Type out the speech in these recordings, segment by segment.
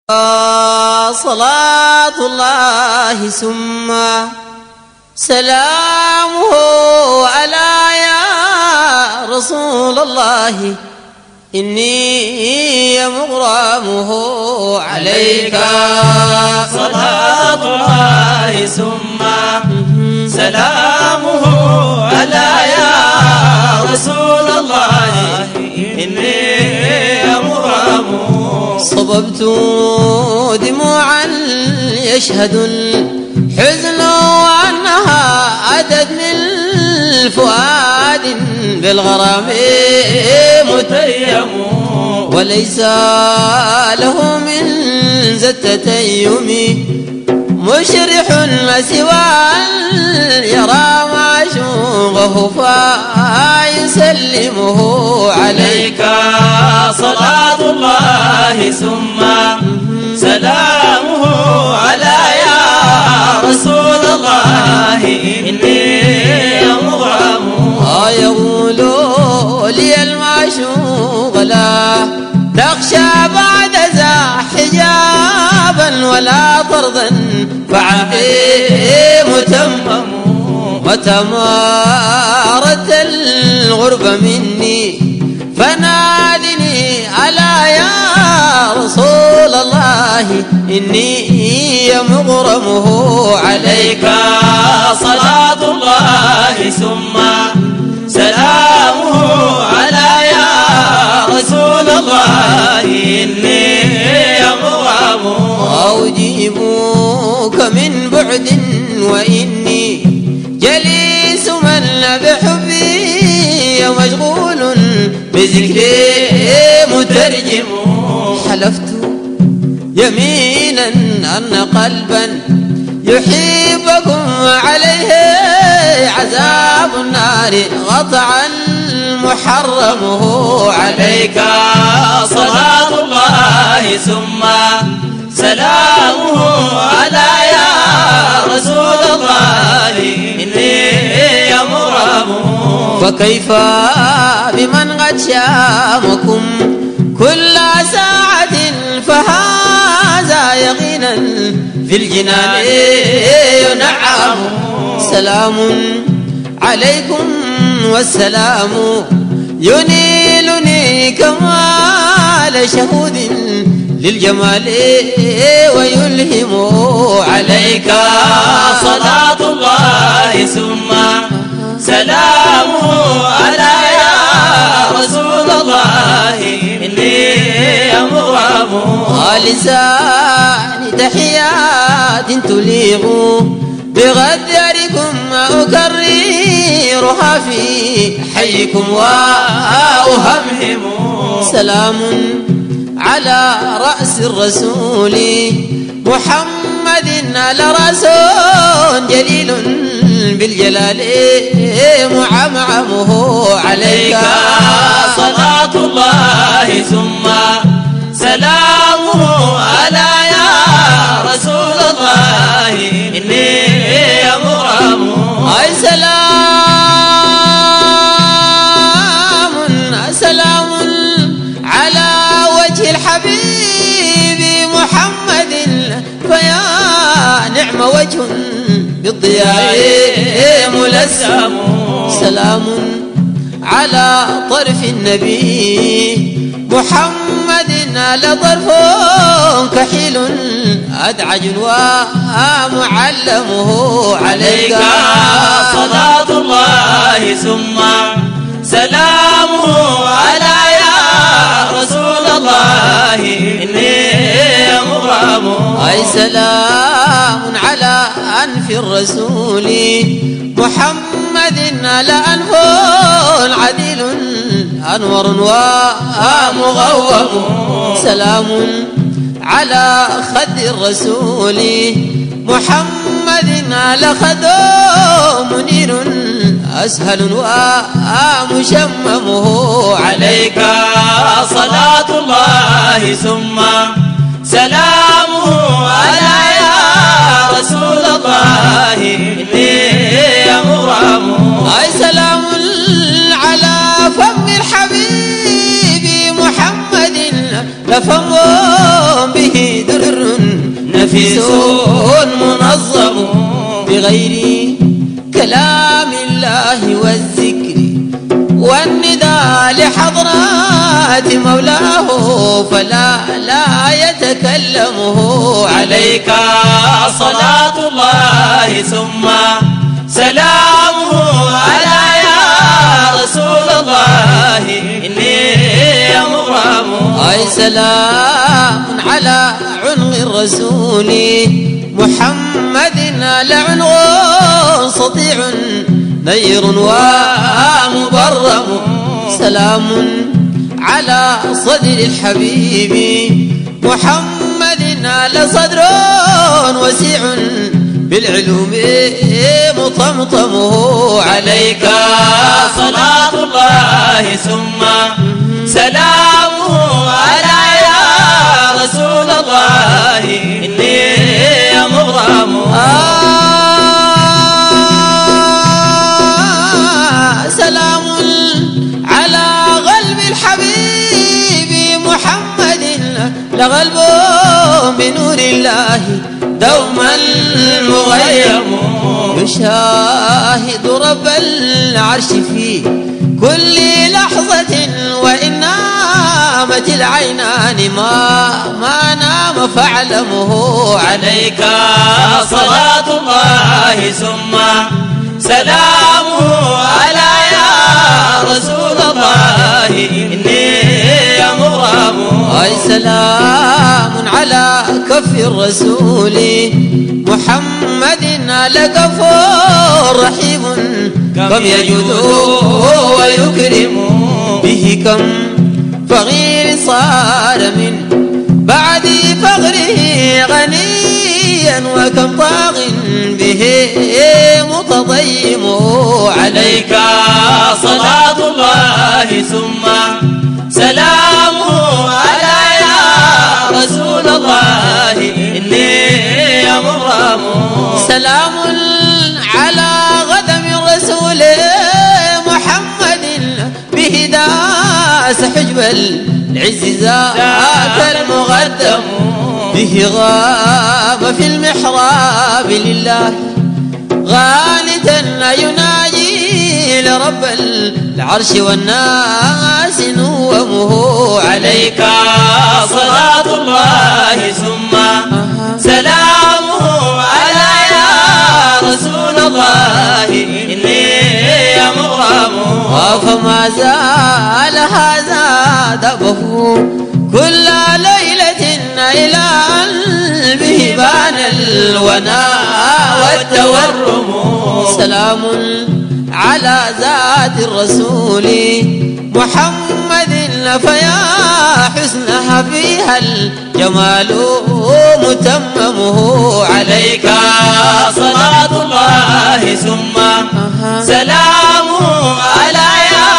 صلاة الله ثم سلامه على يا رسول الله إني مغرمه عليك. صلاة الله ثم سلامه على يا رسول الله إني مغرمه. صببت دموعا يشهد الحزن وأنها أتت من فؤاد بالغرام متيم، وليس له من ذا التتيم مشرح سوى أن يرى معشوقه فيسلمه عليك. صلاة الله ثم سلامه على يا رسول الله إني مغرم. يقول لي المعشوق لا تخشى بعد ذا حجابا ولا طردا فعقي متمم. متى ما أردت الغربة مني فنادني ألا يا رسول الله إني مغرمه عليك. صلاة الله ثم سلامه على يا رسول الله إني مغرمه. أجيبك من بعد وإني جليس من بحبي مشغول بذكري مترجم. حلفت يمينا أن قلبا يحبكم عليه عذاب النار قطعا محرمه عليك. صلاة الله ثم سلامه على يا رسول الله إني مغرمه. فكيف بمن قد شامكم كل ساعة فهذا يقينا في الجنان ينعم. سلام عليكم والسلام ينيلني كمال شهود للجمال ويلهم عليك. صلاة الله ثم سلامه على يا رسول الله إني مغرم. لساني تحيات تليق بغدركم أكررها في حيكم وأهمهم. سلام على رأس الرسول محمد على رسول جليل بالجلال معمعمه عليك. صلاة الله ثم سلامه على يا رسول الله إني مغرم. أي سلام على وجه الحبيب محمد فيا نعم وجه بالضياء ملسم. سلام على طرف النبي محمد على طرف كحيل أدعج ومعلمه عليك. صلاة الله ثم سلامه على يا رسول الله إني مغرم. أي سلام على أنف الرسول محمد على أنف عديل أنور ومغوم. سلام على خد الرسول محمد على خد منير أسهل ومشممه عليك. صلاة الله ثم سلامه على يا رسول الله إني مغرم. أي سلام على فم الحبيب محمد لفم به در حديث منظم بغير كلام الله والذكر والنداء لحضرات مولاه فلا يتكلمه. عليك صلاة الله ثم سلامه على يا رسول الله إني مغرم. أي سلام على عنق الرسول محمد لعنق سطيع نير ومبرم. سلام على صدر الحبيب محمد لصدر وسيع بالعلوم مطمطمه. عليك صلاة الله ثم سلامه على يا رسول الله إني مغرم. سلام على قلب الحبيب محمد لقلبه بنور الله دوما مغيم. يشاهد رب العرش في كل لحظة وإن نامت العينان ما نام فاعلمه. عليك صلاة الله ثم سلامه على يا رسول الله إني مغرم. أي سلام على كف الرسول محمد لكف رحيم كم يجود ويكرم به كم فقير صار من بعد فقره غنيا وكم طاغ به متضيم. عليك صلاة الله ثم سلامه على يا رسول الله إني مغرم. سلام على غدم الرسول محمد به داس حجب العز ذاك المغدم. به غاب في المحراب لله غالتا يناجي لرب العرش والناس نومه. عليك صلاة الله ثم سلامه على يا رسول الله إني مغرم. فما زال هذا دبه كل ليلة إلى أن به بان الوناء والتورم. سلام على ذات الرسول محمد فيا حسنها فيها الجمال متممه. عليك صلاة الله ثم سلامه على يا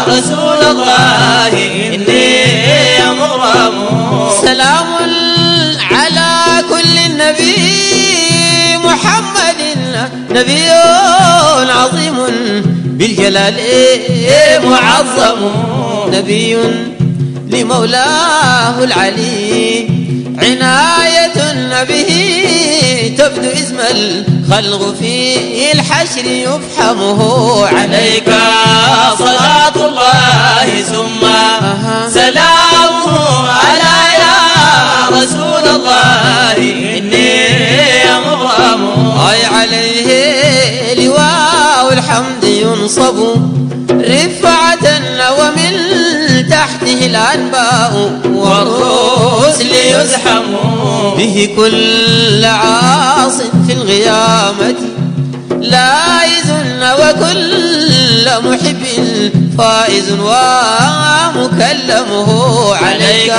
رسول الله إني مغرم. سلام على كل النبي محمد نبي عظيم بالجلال معظم. نبي لمولاه العلي عناية به تبدو اسم الخلق في الحشر يفحمه. عليك صلاة الله ثم سلامه على يا رسول الله إني مغرم. أي عليه لواء الحمد ينصب رفعة ومن تحته الأنباء والرسل يزحم. به كل عاص في القيامة لائز وكل محب فائز ومكلمه. عليك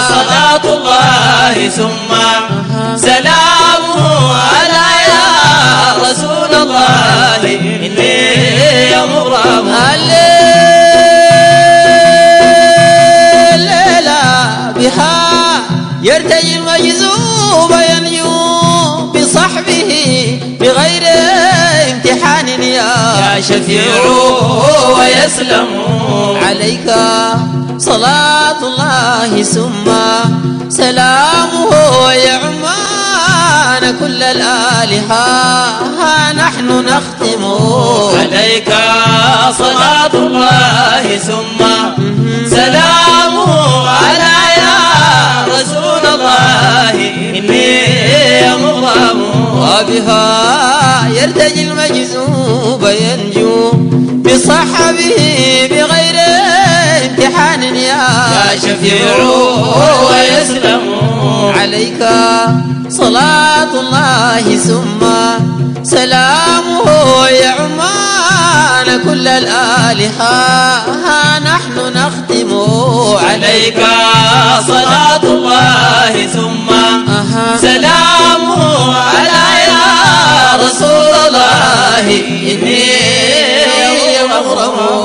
صلاة الله ثم سلامه على يا رسول الله إني مغرم. بها يرتجي المجذوب ينجو بصحبه بغير امتحان يا شفيع ويسلم. عليك صلاة الله ثم سلامه يا عمان كل الآلهة ها نحن نختم عليك صلاة الله ثم سلامه على يا رسول الله إني مغرم وبها يرتجي المجذوب ينجو بصحبه بغير امتحان يا شفيع ويسلم عليك صلاة الله ثم سلامه يا عمان كل الآلهة ها نحن نختم عليك صلاة الله ثم سلامه على يا رسول الله إني مغرم